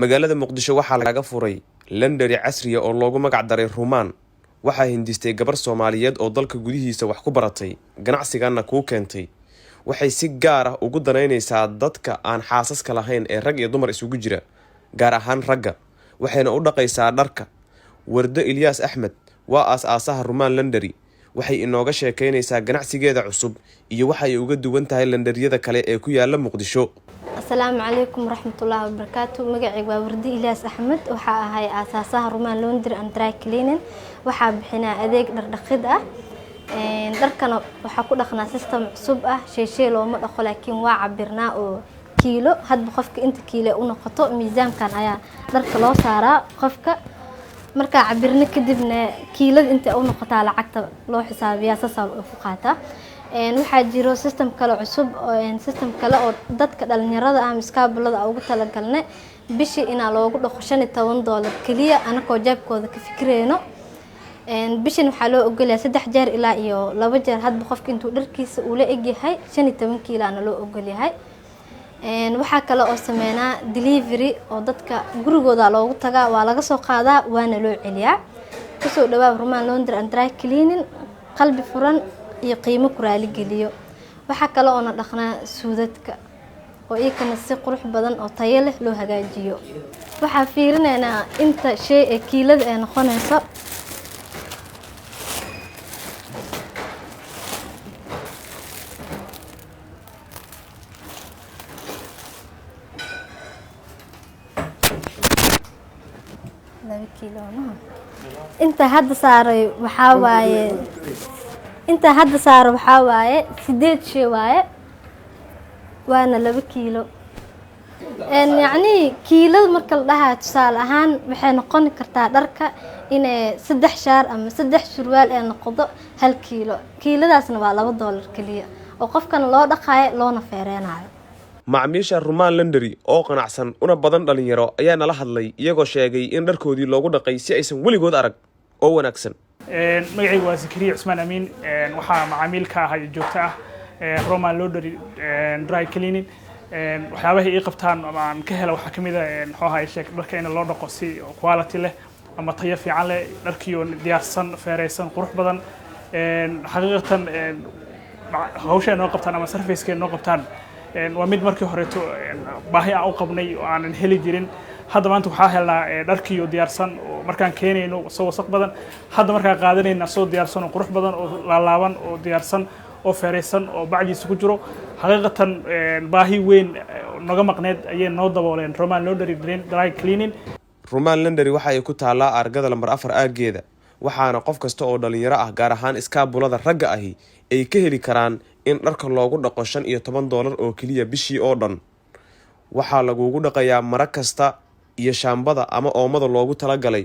magaalada Muqdisho waxaa laga furay Landari casriya oo loogu magac daray Rumaan. Waxaa hindistay gabar Soomaaliyeed oo dalka gudihiisa wax ku baratay, ganacsigana ku keentay. Waxay si gaar ah ugu danaynaysaa dadka aan xaasaska lahayn ee rag iyo dumar isugu jira, gaar ahaan ragga. Waxayna u dhaqaysaa dharka. Warda Ilyas Axmed waa aas-aasaha Rumaan Landari. Waxay inooga sheekeynaysaa ganacsigeeda cusub iyo waxa ay uga duwan tahay landariyada kale ee ku yaala Muqdisho. السلام عليكم ورحمة الله وبركاته. مقعي وردي إلياس أحمد وحا هاي أساسها رومان لوندري أند دراي كلينين وحا بحنا أديك دردخد دركنا وحا كو دخنا سيستم عصب شي لو ما دخو لكن وا عبرناه كيلو هاد بخفك انت كيلو ونقطو ميزان كان ايا درك لو سارا خفك marka cabirna kadibna kiilad inta uu noqotaa lacagta loo xisaabiyaa sasal oo fuqaata waxa jiro system kale cusub oo dadka dhalinyarada ah miskaabulada ugu tala galnay bishii ina loogu dhaqo $15 kaliya anako jabkooda ka fikireyno bishan waxa loo ogolyahay 3 jeer ilaa iyo 2 jeer hadba qofka intuu dharkiisa uu la eg yahay 15 kiilo ana loo ogolyahay waxa kale oo sameeyna delivery oo dadka gurigooda loogu tagaa waa laga soo qaadaa waana loo celiyaa kusoo dhawaad Rumaan Laundry and Dry Cleaning qalbi furan iyo qiimo ku raali geliyo waxa kale oo na dhaqnaa suudadka oo iikana si qurux badan oo tayo leh loo hagaajiyo waxa fiirinaynaa inta shay ee kiilada ay noqonayso انت هذا صار وحاواي انت هذا صار وحاواي سديد شي واي وانا 2 كيلو يعني كيلو marka la dhahaa tusaale ahaan waxay noqon kartaa dharka in 3 shaar ama 3 surwaal ay noqdo 1 kiilo kiiladaasna waa $2 kaliya oo qofkan loo dhaqayo loona feereenayo macmiisha Rumaan Landari oo qanacsan una badan dhalinyaro ayaa nala hadlay iyagoo sheegay in dharkoodii loogu dhaqay si aysan weligood arag oo wanaagsan magacaygu waa Zakariya Cusmaan Amiin waxa macaamilka ah joogta ah Rumaan Landari Dry Cleaning waxyaabaha ay qabtaan ama aan ka helo waxa kamid ah xoohay sheek dharka in loo dhaqo si quality leh ama tayo fiican leh dharkiyo diyaarsan feereysan qurux badan xaqiiqatan hawsha noo qabtaan ama service-ka noo qabtaan waa mid markii horeeto baahi aan u qabnay oo aanan heli jirin hadda maanta waxa helnaa dharkiyo diyaarsan oo markaan keenayno soo wasaq badan hadda markaan qaadanayna soo diyaarsan oo qurux badan oo laalaaban oo diyaarsan oo feereysan oo bacdiisa ku jiro xaqiiqatan baahi weyn naga maqneed ayay noo dabooleen Rumaan Landari Dry Cleaning Rumaan Landari waxa ay ku taalaa argada lambar 4 aageeda waxaana qof kasta oo dhalinyaro ah gaar ahaan iskaabulada ragga ahi ay ka heli karaan in dharka loogu dhaqo $15 oo kaliya bishii oo dhan waxa lagu dhaqayaa mara kasta iyo shaambada ama oomada loogu tala galay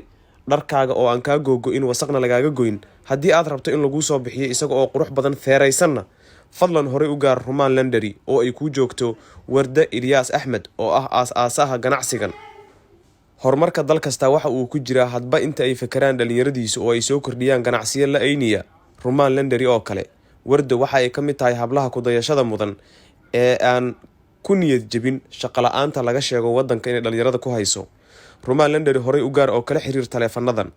dharkaaga oo aan ka googo in wasaqna lagaaga goyn hadii aad rabto in lagu soo bixiyo isaga oo qurux badan feereysanna fadlan hore u gaar Rumaan Landari oo ay ku joogto Warda Ilyas Axmed oo ah aas-aasaha ganacsigan horumarka dal kasta waxa uu ku jira hadba inta ay fakaraan dhalinyaradiisu oo ay soo kordhiyaan ganacsiyo la ayniya Rumaan Landari oo kale Warda waxa ay kamid tahay hablaha ku dayashada mudan ee aan ku niyad jabin shaqo la'aanta laga sheego wadanka in dhalinyarada ku hayso Rumaan Landari hore u gaar oo kala xiriir taleefanadan